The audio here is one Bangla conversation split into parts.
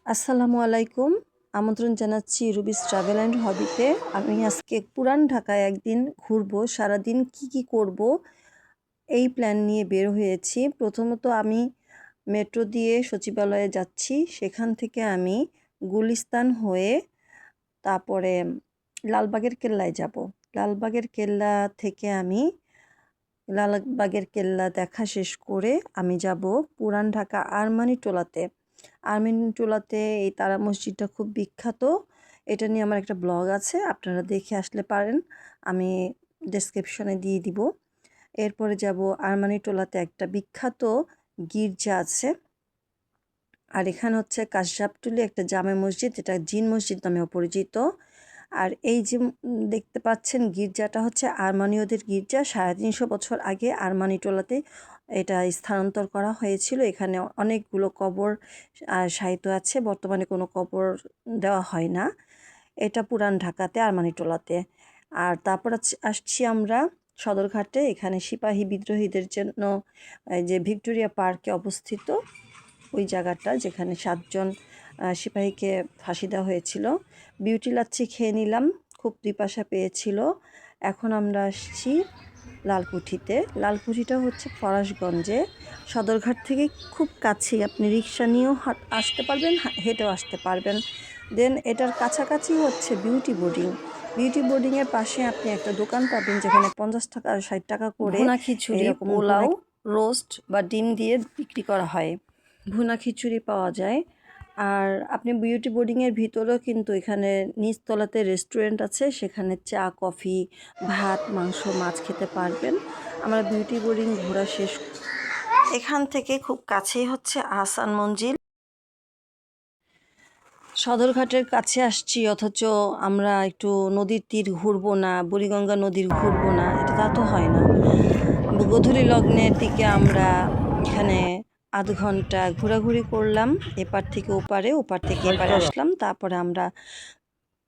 আসসালামু আলাইকুম। আমন্ত্রণ জানাচ্ছি রুবিস ট্রাভেল অ্যান্ড হবিতে। আমি আজকে পুরান ঢাকায় একদিন ঘুরবো, সারাদিন কি করব এই প্ল্যান নিয়ে বের হয়েছি। প্রথমত আমি মেট্রো দিয়ে সচিবালয়ে যাচ্ছি, সেখান থেকে আমি গুলিস্তান হয়ে তারপরে লালবাগের কেল্লায় যাব। লালবাগের কেল্লা থেকে আমি লালবাগের কেল্লা দেখা শেষ করে আমি যাব পুরান ঢাকা আরমানিটোলাতে। আরমানিটোলাতে এই তারা মসজিদটা খুব বিখ্যাত। এটা নিয়ে আমার একটা ব্লগ আছে, আপনারা দেখে আসলে পারেন, আমি ডেসক্রিপশনে দিয়ে দিব। এরপরে যাব আরমানিটোলাতে একটা বিখ্যাত গির্জা আছে, আর এখানে হচ্ছে কাশাবটুলি একটা জামে মসজিদ, যেটা জিন মসজিদ নামেও পরিচিত। আর এই যে দেখতে পাচ্ছেন গির্জাটা হচ্ছে আরমানীয়দের গির্জা। 350 বছর আগে আরমানিটোলাতে এটা স্থানান্তর করা হয়েছিল। এখানে অনেকগুলো কবর শায়িত আছে, বর্তমানে কোনো কবর দেওয়া হয় না। এটা পুরান ঢাকাতে আরমানিটোলাতে। আর তারপর আসছি আমরা সদরঘাটে। এখানে সিপাহী বিদ্রোহীদের জন্য যে ভিক্টোরিয়া পার্কে অবস্থিত ওই জায়গাটা, যেখানে 7 জন সিপাহীকে ফাঁসি দেওয়া হয়েছিল। বিউটি লাচ্ছি খেয়ে নিলাম, খুব পিপাসা পেয়েছিল। এখন আমরা আসছি লালকুঠিতে। লালকুঠিটা হচ্ছে ফরাশগঞ্জে, সদরঘাট থেকে খুব কাছেই। আপনি রিক্সা নিয়েও আসতে পারবেন, হেঁটেও আসতে পারবেন। দেন এটার কাছাকাছি হচ্ছে বিউটি বোর্ডিং। বিউটি বোর্ডিংয়ের পাশে আপনি একটা দোকান পাবেন, যেখানে 50 টাকা আর 60 টাকা করে ভুনা খিচুড়ি, পোলাও, রোস্ট বা ডিম দিয়ে বিক্রি করা হয়। ভুনা খিচুড়ি পাওয়া যায়। আর আপনি বিউটি বোর্ডিংয়ের ভিতরেও কিন্তু এখানে নিচতলাতে রেস্টুরেন্ট আছে, সেখানে চা, কফি, ভাত, মাংস, মাছ খেতে পারবেন। আমরা বিউটি বোর্ডিং ঘোরা শেষ। এখান থেকে খুব কাছেই হচ্ছে আহসান মঞ্জিল। সদরঘাটের কাছে আসছি, অথচ আমরা একটু নদীর তীর ঘুরবো না, বুড়িগঙ্গা নদীর ঘুরবো না, এটা তা তো হয় না। গোধূলি লগ্নের দিকে আমরা এখানে আধ ঘন্টা ঘোরাঘুরি করলাম, এপার থেকে ওপারে, ওপার থেকে এপারে আসলাম। তারপরে আমরা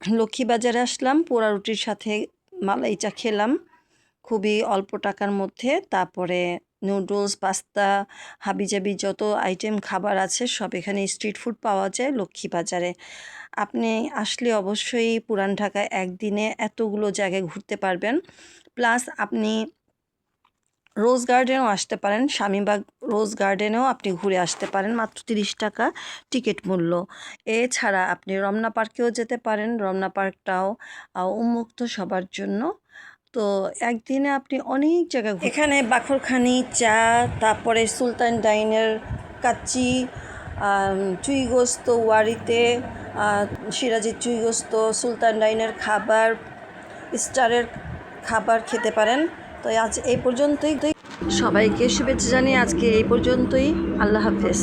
লক্ষ্মীবাজারে আসলাম, পোড়া রুটির সাথে মালাই চা খেলাম খুবই অল্প টাকার মধ্যে। তারপরে নুডলস, পাস্তা, হাবিজাবি যত আইটেম খাবার আছে সব এখানে স্ট্রিট ফুড পাওয়া যায় লক্ষ্মীবাজারে। আপনি আসলে অবশ্যই পুরান ঢাকায় একদিনে এতগুলো জায়গায় ঘুরতে পারবেন। প্লাস আপনি রোজ গার্ডেনও আসতে পারেন, স্বামীবাগ রোজ গার্ডেনেও আপনি ঘুরে আসতে পারেন, মাত্র 30 টাকা টিকিট মূল্য। এছাড়া আপনি রমনা পার্কেও যেতে পারেন, রমনা পার্কটাও উন্মুক্ত সবার জন্য। তো একদিনে আপনি অনেক জায়গা এখানে বাখরখানি চা, তারপরে সুলতান ডাইনের কাচ্চি, চুইগোস্ত ওয়ারিতে, সিরাজের চুইগোস্ত, সুলতান ডাইনের খাবার, স্টারের খাবার খেতে পারেন। তো আজ এই পর্যন্তই, সবাইকে শুভেচ্ছা জানিয়ে আজকে এই পর্যন্তই। আল্লাহ হাফেজ।